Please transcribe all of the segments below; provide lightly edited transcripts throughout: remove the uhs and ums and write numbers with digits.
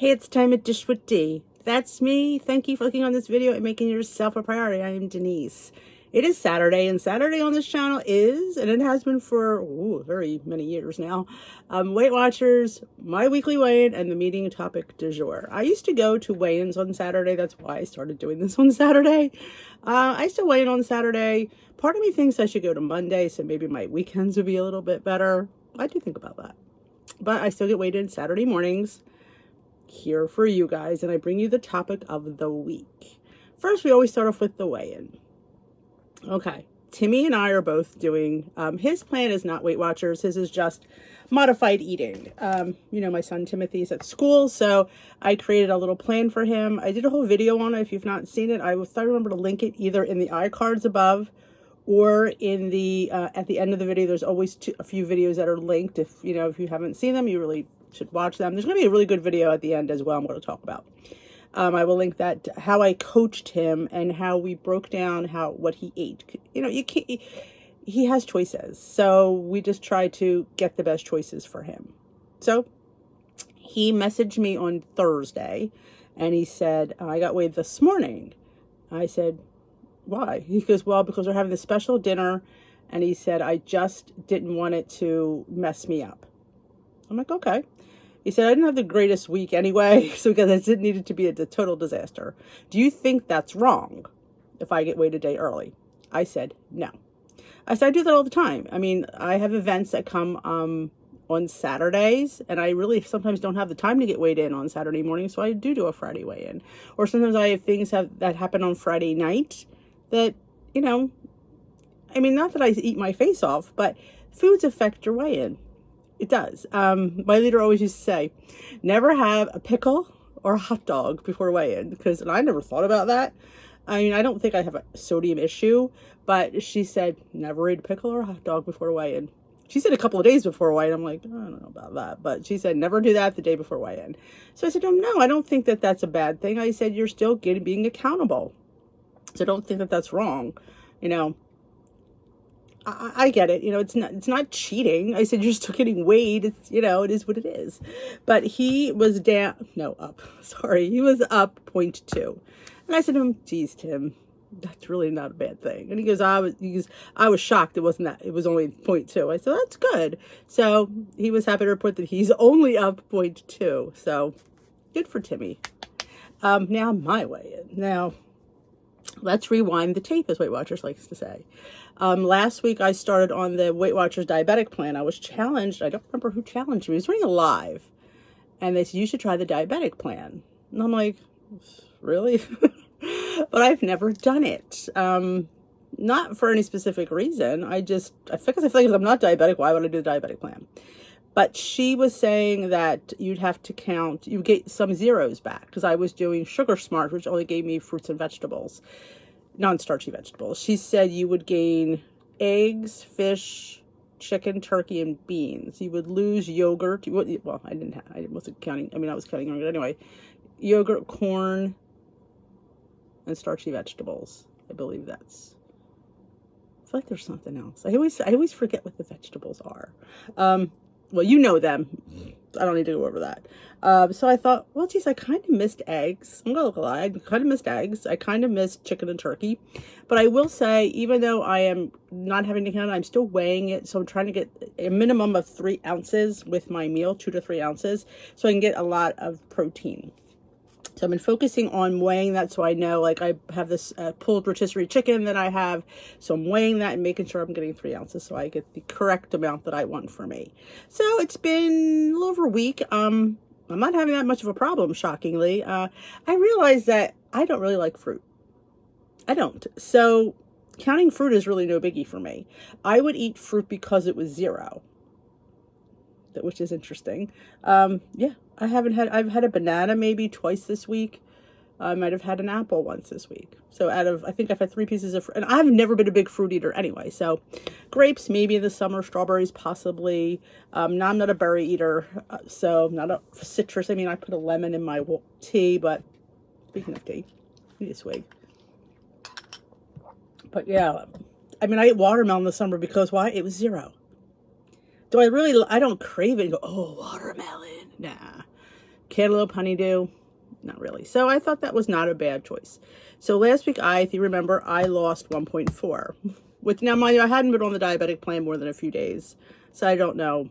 Hey, it's time at Dish with D. That's me. Thank you for clicking on this video and making yourself a priority. I am Denise. It is Saturday, and Saturday on this channel is, and it has been for very many years now, Weight Watchers, my weekly weigh-in, and the meeting topic du jour. I used to go to weigh-ins on Saturday. That's why I started doing this on Saturday. I still weigh in on Saturday. Part of me thinks I should go to Monday, so maybe my weekends would be a little bit better. I do think about that. But I still get weighed in Saturday mornings here for you guys, and I bring you the topic of the week. First, we always start off with the weigh-in. Okay, Timmy and I are both doing, his plan is not Weight Watchers, his is just modified eating. My son Timothy's at school, so I created a little plan for him. I did a whole video on it. If you've not seen it, I remember to link it either in the iCards above or in the, at the end of the video. There's always a few videos that are linked. If you haven't seen them, you really should watch them. There's going to be a really good video at the end as well I'm going to talk about. I will link that to how I coached him and how we broke down what he ate. You can't, he has choices. So we just try to get the best choices for him. So he messaged me on Thursday and he said, I got weighed this morning. I said, why? He goes, well, because we're having this special dinner. And he said, I just didn't want it to mess me up. I'm like, okay. He said, I didn't have the greatest week anyway, so because I didn't need it to be a total disaster. Do you think that's wrong if I get weighed a day early? I said, no. I said, I do that all the time. I mean, I have events that come on Saturdays, and I really sometimes don't have the time to get weighed in on Saturday morning, so I do a Friday weigh-in. Or sometimes I have things that happen on Friday night that, I mean, not that I eat my face off, but foods affect your weigh-in. It does. My leader always used to say, never have a pickle or a hot dog before weigh-in, because I never thought about that. I mean, I don't think I have a sodium issue, but she said, never eat a pickle or a hot dog before weigh-in. She said a couple of days before weigh-in. I'm like, I don't know about that. But she said, never do that the day before weigh-in. So I said, no, I don't think that that's a bad thing. I said, you're still being accountable. So I don't think that that's wrong. I get it. It's not cheating. I said, you're still getting weighed. It's, it is what it is. But he was up. Sorry. He was up 0.2. And I said to him, geez, Tim, that's really not a bad thing. And he goes, I was shocked. It wasn't that. It was only 0.2. I said, that's good. So he was happy to report that he's only up 0.2. So good for Timmy. Now my weigh-in. Now, let's rewind the tape, as Weight Watchers likes to say. Last week, I started on the Weight Watchers diabetic plan. I was challenged. I don't remember who challenged me. It was doing a live. And they said, you should try the diabetic plan. And I'm like, really? But I've never done it. Not for any specific reason. I feel like if I'm not diabetic, why would I do the diabetic plan? But she was saying that you'd have to count, you get some zeros back, because I was doing Sugar Smart, which only gave me fruits and vegetables, non-starchy vegetables. She said you would gain eggs, fish, chicken, turkey, and beans. You would lose yogurt. Well, I wasn't counting. I mean, I was counting yogurt anyway. Yogurt, corn, and starchy vegetables. I believe I feel like there's something else. I always forget what the vegetables are. Well, you know them. I don't need to go over that. So I thought, well, geez, I kind of missed eggs. I'm going to lie. I kind of missed eggs. I kind of missed chicken and turkey. But I will say, even though I am not having to count, I'm still weighing it. So I'm trying to get a minimum of 3 ounces with my meal, 2 to 3 ounces, so I can get a lot of protein. So I've been focusing on weighing that, so I know, like, I have this pulled rotisserie chicken that I have, so I'm weighing that and making sure I'm getting 3 ounces so I get the correct amount that I want for me. So it's been a little over a week. I'm not having that much of a problem, shockingly. I realized that I don't really like fruit. I don't. So counting fruit is really no biggie for me. I would eat fruit because it was 0. Which is interesting. Yeah, I've had a banana maybe twice this week. I might have had an apple once this week. So I think I've had 3 pieces of fruit, and I've never been a big fruit eater anyway. So grapes, maybe in the summer, strawberries, possibly. Now I'm not a berry eater, so not a citrus. I mean, I put a lemon in my tea, but speaking of tea, I need a swig. But yeah, I mean, I ate watermelon this summer because why? It was 0. I don't crave it and go, oh, watermelon. Nah. cantaloupe, honeydew, not really. So I thought that was not a bad choice. So last week, if you remember, I lost 1.4. Which, now mind you, I hadn't been on the diabetic plan more than a few days. So I don't know.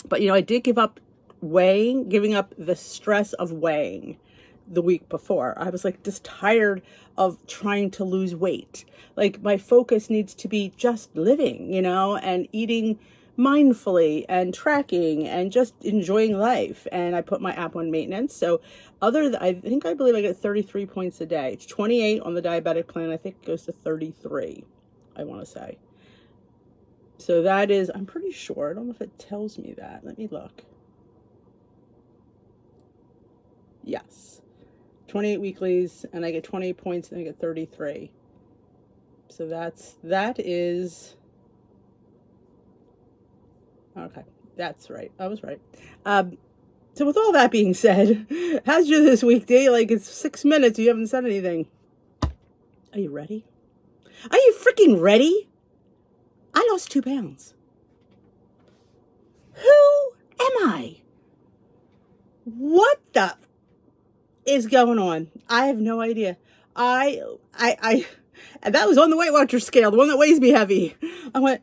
But, I did give up giving up the stress of weighing the week before. I was like just tired of trying to lose weight. Like my focus needs to be just living, and eating mindfully and tracking and just enjoying life. And I put my app on maintenance. So I believe I get 33 points a day. It's 28 on the diabetic plan. I think it goes to 33, I want to say. So that is, I'm pretty sure. I don't know if it tells me that. Let me look. Yes. 28 weeklies, and I get 28 points, and I get 33. So that is, okay, that's right. I was right. So with all that being said, how's you this week, Dee? Like, it's 6 minutes, you haven't said anything. Are you ready? Are you freaking ready? I lost 2 pounds. Who am I? What the is going on? I have no idea. And that was on the Weight Watcher scale, the one that weighs me heavy. I went,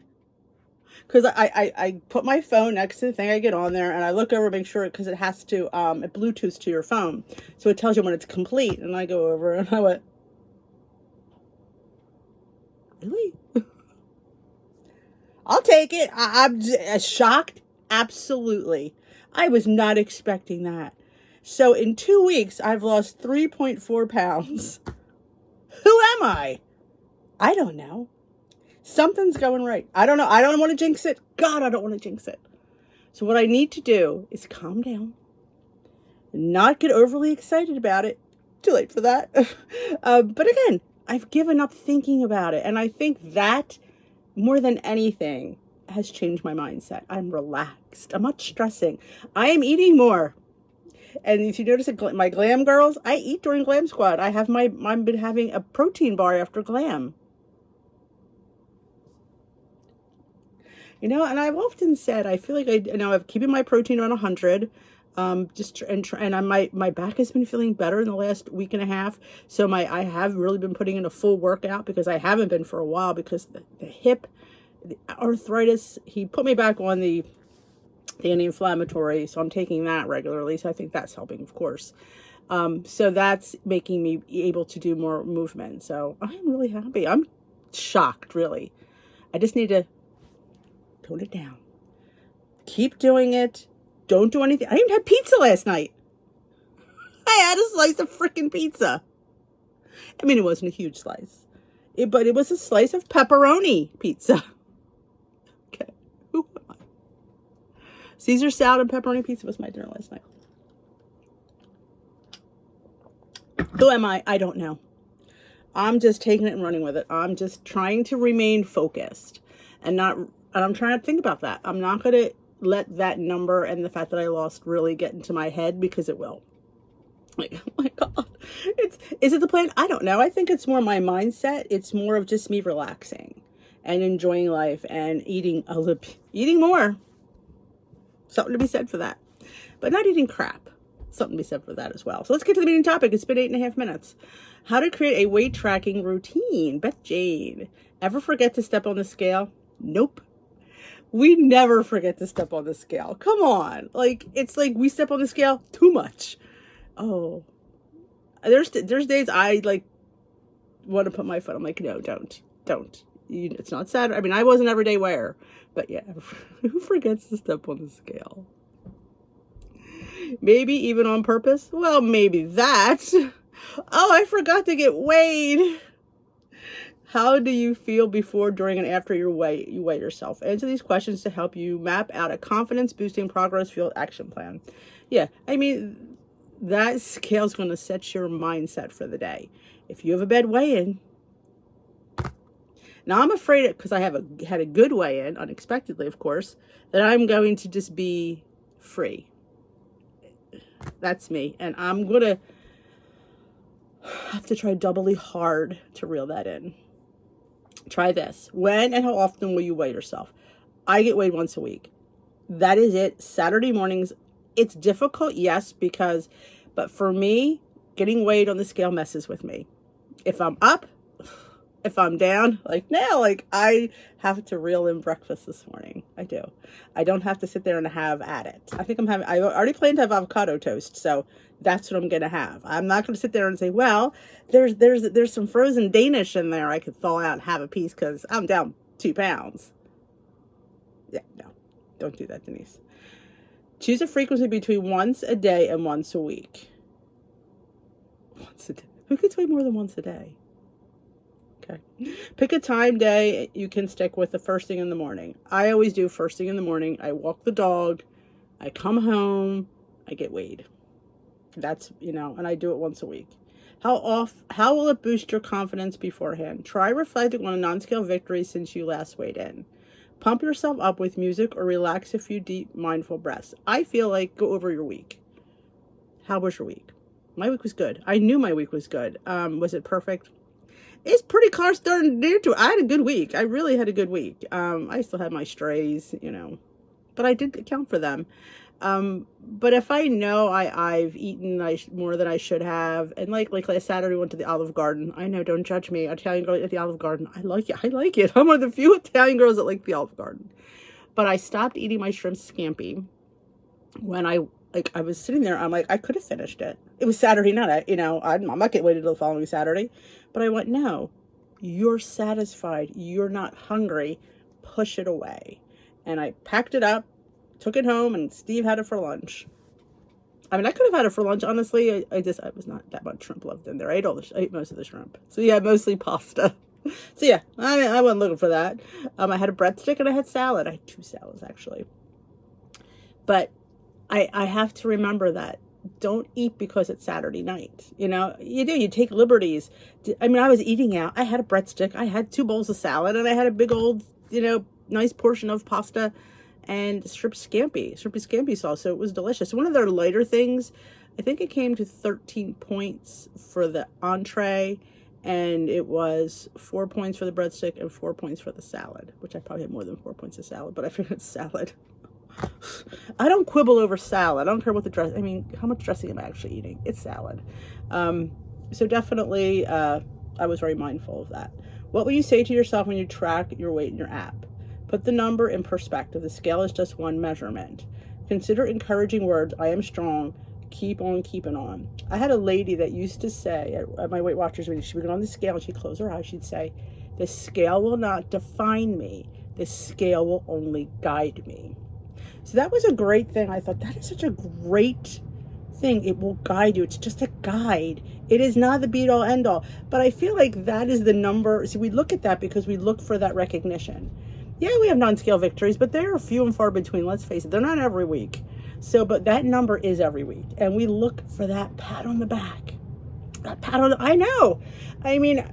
because I put my phone next to the thing, I get on there, and I look over, make sure, because it has to, it Bluetooths to your phone. So it tells you when it's complete, and I go over, and I went, really? I'll take it. I'm shocked. Absolutely. I was not expecting that. So in 2 weeks, I've lost 3.4 pounds. Who am I? I don't know. Something's going right. I don't know. I don't want to jinx it. God, I don't want to jinx it. So what I need to do is calm down, not get overly excited about it. Too late for that. But again, I've given up thinking about it. And I think that, more than anything, has changed my mindset. I'm relaxed. I'm not stressing. I am eating more. And if you notice my Glam girls, I eat during Glam Squad. I've been having a protein bar after Glam. And I've often said, I feel like I'm keeping my protein around 100. My back has been feeling better in the last week and a half. So I have really been putting in a full workout, because I haven't been for a while, because the hip, the arthritis, he put me back on the anti-inflammatory, so I'm taking that regularly. So I think that's helping, of course. So that's making me able to do more movement. So I'm really happy. I'm shocked, really. I just need to tone it down. Keep doing it. Don't do anything. I even had pizza last night. I had a slice of freaking pizza. I mean, it wasn't a huge slice, but it was a slice of pepperoni pizza. Okay. Who am I? Caesar salad and pepperoni pizza was my dinner last night. Who am I? I don't know. I'm just taking it and running with it. I'm just trying to remain focused and I'm trying to think about that. I'm not going to let that number and the fact that I lost really get into my head, because it will. Like, oh my God. Is it the plan? I don't know. I think it's more my mindset. It's more of just me relaxing and enjoying life and eating more. Something to be said for that. But not eating crap. Something to be said for that as well. So let's get to the main topic. It's been 8.5 minutes. How to create a weight tracking routine. Beth Jane. Ever forget to step on the scale? Nope. We never forget to step on the scale. Come on. Like, it's like we step on the scale too much. Oh. There's days I want to put my foot. I'm like, no, don't. It's not Saturday. I mean, I was an everyday wearer. But yeah, who forgets to step on the scale? Maybe even on purpose? Well, maybe that. Oh, I forgot to get weighed. How do you feel before, during, and after you weigh yourself? Answer these questions to help you map out a confidence-boosting, progress-fueled action plan. Yeah, I mean, that scale's going to set your mindset for the day. If you have a bad weigh-in, now I'm afraid, because I had a good weigh-in, unexpectedly, of course, that I'm going to just be free. That's me, and I'm going to have to try doubly hard to reel that in. Try this. When and how often will you weigh yourself? I get weighed once a week. That is it. Saturday mornings, It's difficult, yes, but for me, getting weighed on the scale messes with me. If I'm up, if I'm down, like now, like I have to reel in breakfast this morning. I do. I don't have to sit there and have at it. I already planned to have avocado toast, so that's what I'm going to have. I'm not going to sit there and say, well, there's some frozen Danish in there I could thaw out and have a piece because I'm down 2 pounds. Yeah, no, don't do that, Denise. Choose a frequency between once a day and once a week. Once a day. Who gets weighed more than once a day? Okay. Pick a time day you can stick with the first thing in the morning. I always do first thing in the morning. I walk the dog. I come home. I get weighed. That's, and I do it once a week. How will it boost your confidence beforehand? Try reflecting on a non-scale victory since you last weighed in. Pump yourself up with music or relax a few deep mindful breaths. I feel like go over your week. How was your week? My week was good. I knew my week was good. Was it perfect? It's pretty close darn near to. I had a good week. I really had a good week. I still had my strays, but I did account for them. But if I know I've eaten more than I should have, and like last Saturday we went to the Olive Garden. I know, don't judge me. Italian girl at the Olive Garden. I like it. I like it. I'm one of the few Italian girls that like the Olive Garden. But I stopped eating my shrimp scampi when I was sitting there. I'm like, I could have finished it. It was Saturday night. I'm not getting waited till the following Saturday. But I went, no, you're satisfied. You're not hungry. Push it away. And I packed it up, took it home, and Steve had it for lunch. I mean, I could have had it for lunch, honestly. I was not that much shrimp left in there. I ate most of the shrimp. So yeah, mostly pasta. So yeah, I wasn't looking for that. I had a breadstick and I had salad. I had 2 salads, actually. But I have to remember that. Don't eat because it's Saturday night. You take liberties. I mean, I was eating out. I had a breadstick. I had 2 bowls of salad, and I had a big old, nice portion of pasta and shrimp scampi sauce. So it was delicious. One of their lighter things, I think it came to 13 points for the entree, and it was 4 points for the breadstick and 4 points for the salad, which I probably had more than 4 points of salad, but I figured it's salad. I don't quibble over salad. I don't care what the dress. I mean, how much dressing am I actually eating? It's salad. So definitely, I was very mindful of that. What will you say to yourself when you track your weight in your app? Put the number in perspective. The scale is just one measurement. Consider encouraging words. I am strong. Keep on keeping on. I had a lady that used to say at my Weight Watchers meeting, she would get on the scale and she'd close her eyes. She'd say, the scale will not define me. The scale will only guide me. So that was a great thing. I thought that is such a great thing. It will guide you. It's just a guide. It is not the be all end all. But I feel like that is the number. See, we look at that because we look for that recognition. Yeah, we have non-scale victories, but they're few and far between. Let's face it. They're not every week. So, but that number is every week. And we look for that pat on the back. I know. I mean,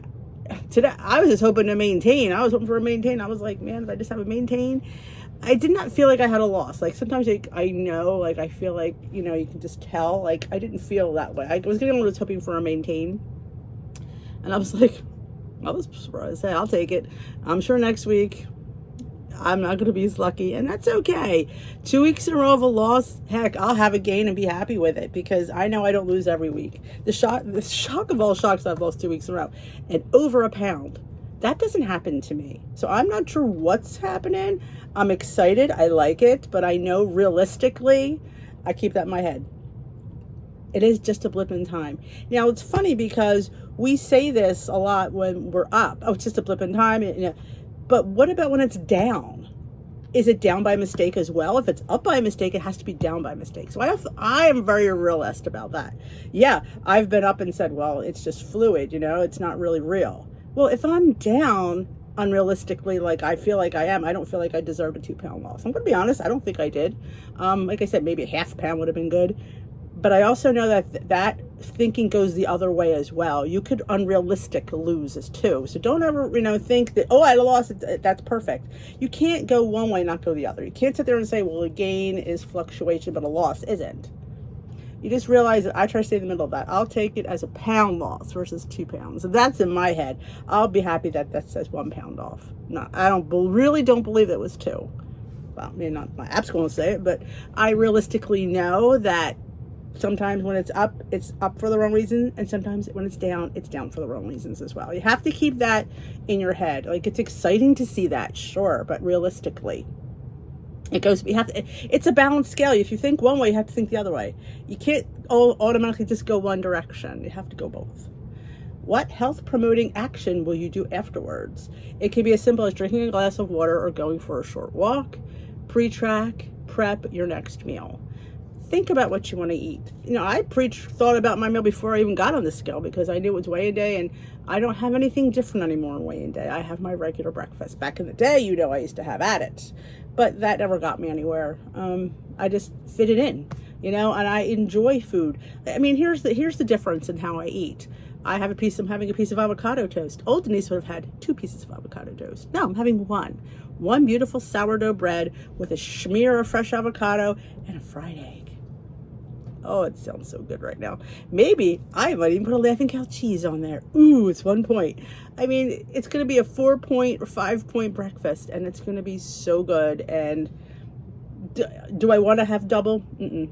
today I was just hoping to maintain. I was hoping for a maintain. I was like, man, if I just have a maintain. I did not feel like I had a loss. Like sometimes I know, like I feel like, you can just tell. Like I didn't feel that way. I was hoping for a maintain. And I was like, I was surprised. Hey, I'll take it. I'm sure next week I'm not going to be as lucky. And that's okay. 2 weeks in a row of a loss, heck, I'll have a gain and be happy with it because I know I don't lose every week. The shock of all shocks, I've lost 2 weeks in a row. And over a pound. That doesn't happen to me. So I'm not sure what's happening. I'm excited. I like it. But I know realistically, I keep that in my head. It is just a blip in time. Now, it's funny because we say this a lot when we're up. Oh, it's just a blip in time. But what about when it's down? Is it down by mistake as well? If it's up by mistake, it has to be down by mistake. So I am very realist about that. Yeah, I've been up and said, well, it's just fluid, it's not really real. Well, if I'm down unrealistically, like I feel like I am, I don't feel like I deserve a 2 pound loss. I'm going to be honest. I don't think I did. Like I said, maybe a half pound would have been good. But I also know that thinking goes the other way as well. You could unrealistic loses too. So don't ever, think that, oh, I lost it. That's perfect. You can't go one way, not go the other. You can't sit there and say, well, a gain is fluctuation, but a loss isn't. You just realize that I try to stay in the middle of that. I'll take it as a pound loss versus 2 pounds. So that's in my head. I'll be happy that says 1 pound off. No, I really don't believe it was 2. well, maybe not my app's going to say it, but I realistically know that sometimes when it's up for the wrong reason, and sometimes when it's down for the wrong reasons as well. You have to keep that in your head. Like, it's exciting to see that, sure, but realistically, it's a balanced scale. If you think one way, you have to think the other way. You can't automatically just go one direction. You have to go both. What health promoting action will you do afterwards? It can be as simple as drinking a glass of water or going for a short walk. Pre-track, prep your next meal. Think about what you want to eat. I thought about my meal before I even got on the scale, because I knew it was weigh-in day, and I don't have anything different anymore on weigh-in day. I have my regular breakfast. Back in the day, I used to have at it, but that never got me anywhere. I just fit it in, and I enjoy food. I mean, here's the difference in how I eat. I'm having a piece of avocado toast. Old Denise would have had 2 pieces of avocado toast. No, I'm having one beautiful sourdough bread with a smear of fresh avocado and a fried egg. Oh, it sounds so good right now. Maybe I might even put a Laughing Cow cheese on there. Ooh, it's 1 point. I mean, it's going to be a 4-point or 5-point breakfast, and it's going to be so good. And do I want to have double?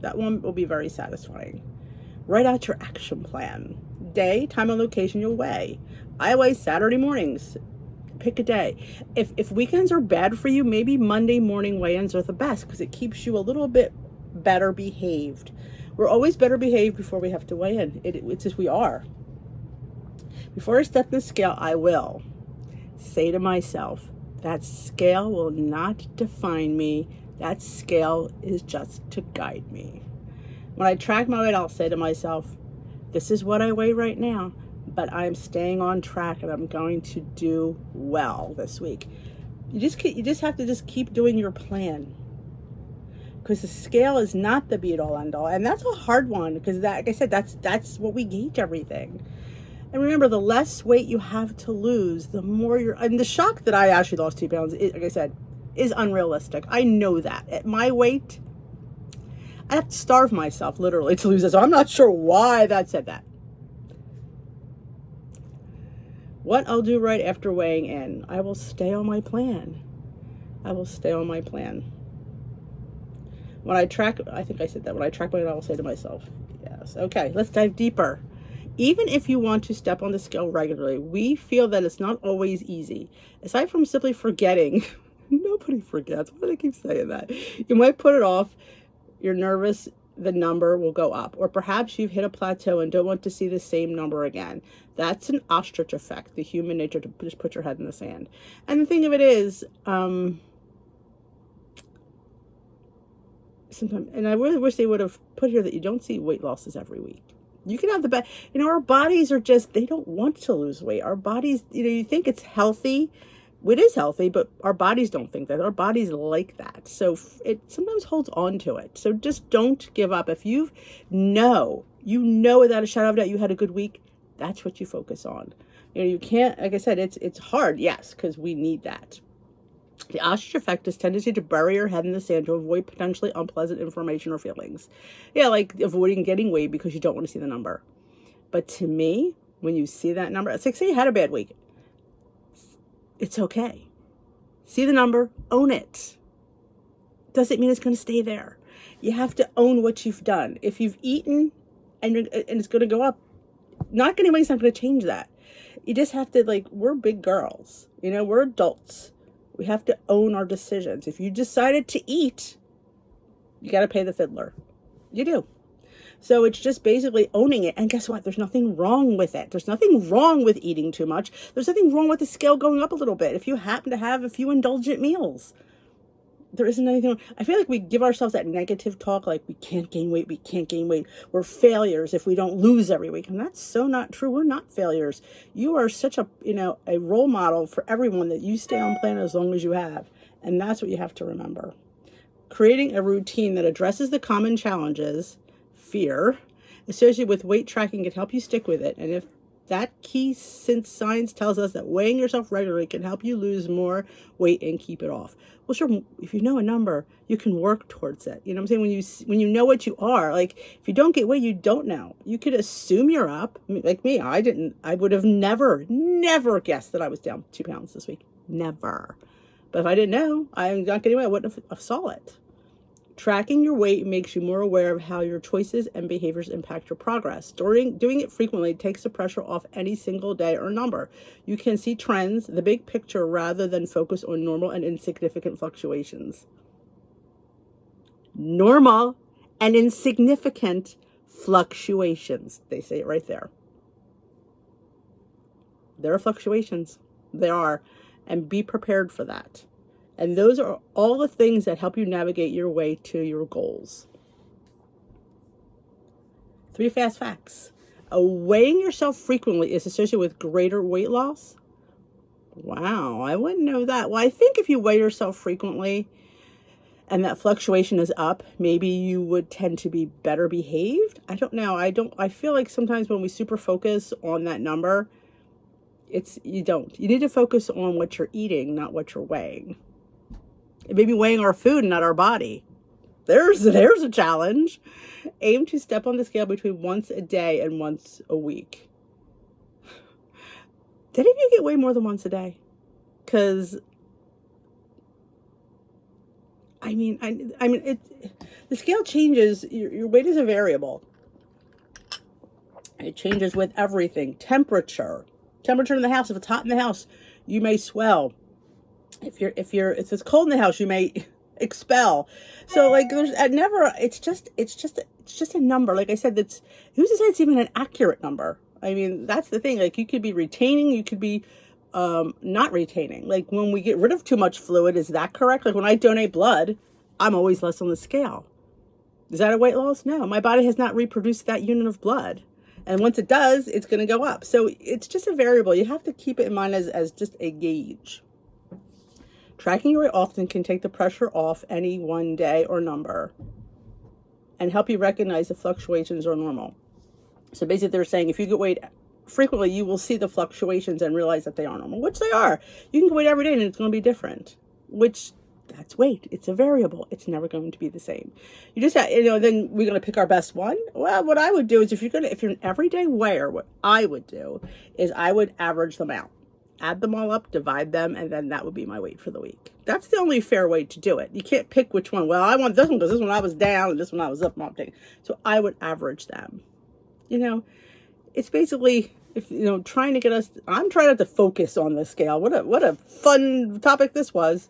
That one will be very satisfying. Write out your action plan. Day, time, and location you'll weigh. I weigh Saturday mornings. Pick a day. If weekends are bad for you, maybe Monday morning weigh-ins are the best, because it keeps you a little bit better behaved. We're always better behaved before we have to weigh in. It's just we are. Before I step the scale, I will say to myself, that scale will not define me. That scale is just to guide me. When I track my weight, I'll say to myself, this is what I weigh right now, but I'm staying on track and I'm going to do well this week. You just have to just keep doing your plan. Because the scale is not the be-all, end-all. And that's a hard one, because like I said, that's what we gauge everything. And remember, the less weight you have to lose, the more and the shock that I actually lost 2 pounds, like I said, is unrealistic. I know that. At my weight, I have to starve myself, literally, to lose it. So I'm not sure why that said that. What I'll do right after weighing in, I will stay on my plan. When I track, I think I said that, when I track my weight, I will say to myself, yes. Okay, let's dive deeper. Even if you want to step on the scale regularly, we feel that it's not always easy. Aside from simply forgetting, nobody forgets. Why do I keep saying that? You might put it off. You're nervous, the number will go up. Or perhaps you've hit a plateau and don't want to see the same number again. That's an ostrich effect, the human nature to just put your head in the sand. And the thing of it is, sometimes, and I really wish they would have put here that you don't see weight losses every week. You can have the best, our bodies are just, they don't want to lose weight. Our bodies, you think it's healthy. It is healthy, but our bodies don't think that. Our bodies like that. So it sometimes holds on to it. So just don't give up. If you know without a shadow of a doubt you had a good week, that's what you focus on. You can't, like I said, it's hard, yes, because we need that. The ostrich effect is tendency to bury your head in the sand to avoid potentially unpleasant information or feelings. Yeah, like avoiding getting weighed because you don't want to see the number. But to me, when you see that number, it's like, say you had a bad week. It's okay. See the number, own it. Doesn't mean it's going to stay there. You have to own what you've done. If you've eaten and it's going to go up, not getting weighed is not going to change that. You just have to, we're big girls. We're adults. We have to own our decisions. If you decided to eat, you got to pay the fiddler. You do. So it's just basically owning it. And guess what? There's nothing wrong with it. There's nothing wrong with eating too much. There's nothing wrong with the scale going up a little bit. If you happen to have a few indulgent meals, there isn't anything wrong. I feel like we give ourselves that negative talk, like we can't gain weight. We're failures if we don't lose every week. And that's so not true. We're not failures. You are such a role model for everyone that you stay on plan as long as you have. And that's what you have to remember. Creating a routine that addresses the common challenges, fear, associated with weight tracking can help you stick with it. And if that key, since science tells us that weighing yourself regularly can help you lose more weight and keep it off. Well, sure, if you know a number, you can work towards it. You know what I'm saying? When you know what you are, if you don't get weight, you don't know. You could assume you're up. Like me, I would have never guessed that I was down 2 pounds this week. Never. But if I didn't know, I'm not getting weight, I wouldn't have saw it. Tracking your weight makes you more aware of how your choices and behaviors impact your progress. Doing it frequently takes the pressure off any single day or number. You can see trends, the big picture, rather than focus on normal and insignificant fluctuations. Normal and insignificant fluctuations. They say it right there. There are fluctuations. There are. And be prepared for that. And those are all the things that help you navigate your way to your goals. 3 fast facts. Weighing yourself frequently is associated with greater weight loss. Wow, I wouldn't know that. Well, I think if you weigh yourself frequently and that fluctuation is up, maybe you would tend to be better behaved. I don't know. I feel like sometimes when we super focus on that number, you need to focus on what you're eating, not what you're weighing. It may be weighing our food and not our body. There's a challenge. Aim to step on the scale between once a day and once a week. Did any of you get weighed more than once a day? Because the scale changes. Your weight is a variable. It changes with everything. Temperature in the house. If it's hot in the house, you may swell. If it's cold in the house, you may expel. So like it's just a number. Like I said, who's to say it's even an accurate number? I mean, that's the thing. Like you could be retaining, you could be not retaining. Like when we get rid of too much fluid, is that correct? Like when I donate blood, I'm always less on the scale. Is that a weight loss? No, my body has not reproduced that unit of blood. And once it does, it's going to go up. So it's just a variable. You have to keep it in mind as just a gauge. Tracking your weight often can take the pressure off any one day or number and help you recognize the fluctuations are normal. So basically they're saying if you get weighed frequently, you will see the fluctuations and realize that they are normal, which they are. You can get weighed every day and it's going to be different, which that's weight. It's a variable. It's never going to be the same. You just have, then we're going to pick our best one. Well, what I would do is if you're an everyday weigher, what I would do is I would average them out. Add them all up, divide them, and then that would be my weight for the week. That's the only fair way to do it. You can't pick which one. Well, I want this one because this one I was down and this one I was up. So I would average them. It's basically, trying to get us, I'm trying not to focus on the scale. What a fun topic this was.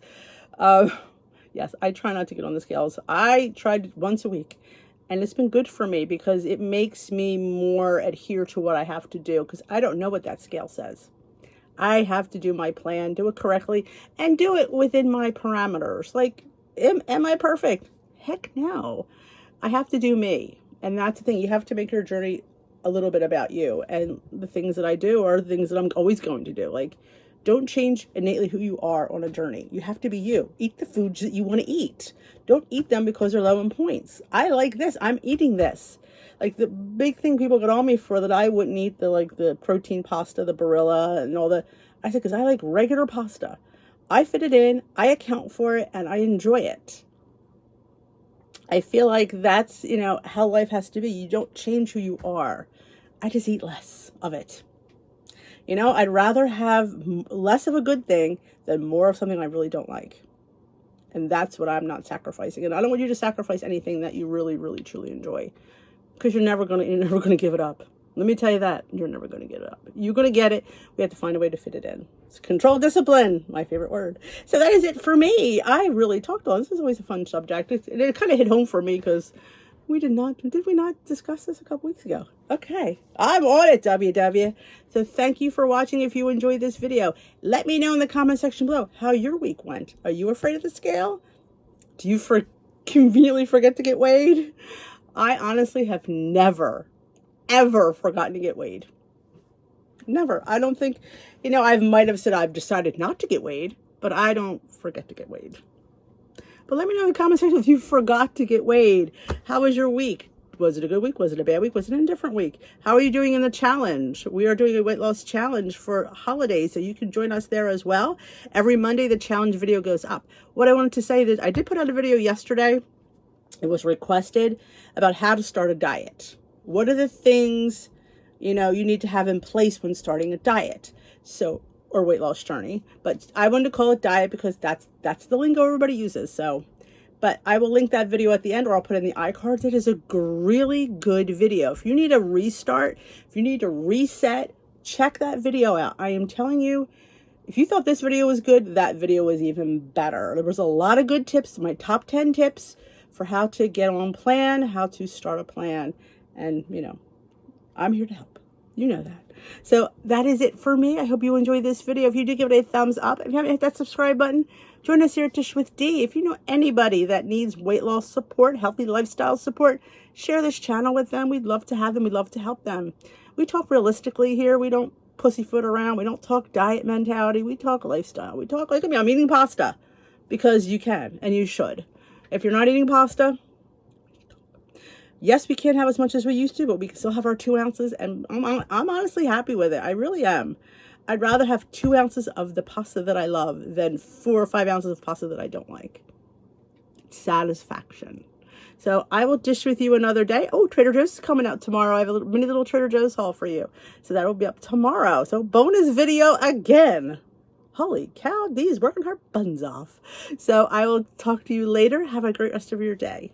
Yes, I try not to get on the scales. I tried once a week and it's been good for me because it makes me more adhere to what I have to do because I don't know what that scale says. I have to do my plan, do it correctly, and do it within my parameters. Like, am I perfect? Heck no. I have to do me. And that's the thing. You have to make your journey a little bit about you. And the things that I do are the things that I'm always going to do. Like, don't change innately who you are on a journey. You have to be you. Eat the foods that you want to eat. Don't eat them because they're low in points. I like this. I'm eating this. Like the big thing people get on me for that I wouldn't eat the protein pasta, the Barilla and all I said, because I like regular pasta. I fit it in, I account for it, and I enjoy it. I feel like that's, how life has to be. You don't change who you are. I just eat less of it. I'd rather have less of a good thing than more of something I really don't like. And that's what I'm not sacrificing. And I don't want you to sacrifice anything that you really, really, truly enjoy. Because you're never gonna give it up. Let me tell you that. You're never gonna give it up. You're gonna get it. We have to find a way to fit it in. It's control, discipline, my favorite word. So that is it for me. I really talked on. This is always a fun subject. It kind of hit home for me because did we not discuss this a couple weeks ago? Okay, I'm on it, WW. So thank you for watching. If you enjoyed this video, let me know in the comment section below how your week went. Are you afraid of the scale? Do you conveniently forget to get weighed? I honestly have never, ever forgotten to get weighed. Never. I don't think, I might have said I've decided not to get weighed, but I don't forget to get weighed. But let me know in the comment section if you forgot to get weighed. How was your week? Was it a good week? Was it a bad week? Was it an indifferent week? How are you doing in the challenge? We are doing a weight loss challenge for holidays, so you can join us there as well. Every Monday, the challenge video goes up. What I wanted to say is I did put out a video yesterday. It was requested about how to start a diet. What are the things, you need to have in place when starting a diet? So or weight loss journey. But I wanted to call it diet because that's the lingo everybody uses. So, but I will link that video at the end, or I'll put it in the iCards. It is a really good video. If you need a restart, if you need to reset, check that video out. I am telling you, if you thought this video was good, that video was even better. There was a lot of good tips, my top 10 tips for how to get on plan, how to start a plan. And, you know, I'm here to help. You know that. So that is it for me. I hope you enjoyed this video. If you did, give it a thumbs up. If you haven't hit that subscribe button, join us here at Dish with D. If you know anybody that needs weight loss support, healthy lifestyle support, share this channel with them. We'd love to have them. We'd love to help them. We talk realistically here. We don't pussyfoot around. We don't talk diet mentality. We talk lifestyle. We talk like, I mean, I'm eating pasta because you can and you should. If you're not eating pasta, yes, we can't have as much as we used to, but we can still have our 2 ounces, and I'm honestly happy with it. I really am. I'd rather have 2 ounces of the pasta that I love than 4 or 5 ounces of pasta that I don't like. Satisfaction. So I will dish with you another day. Oh, Trader Joe's is coming out tomorrow. I have a mini little Trader Joe's haul for you. So that will be up tomorrow. So bonus video again. Holy cow, Dee's working her buns off. So I will talk to you later. Have a great rest of your day.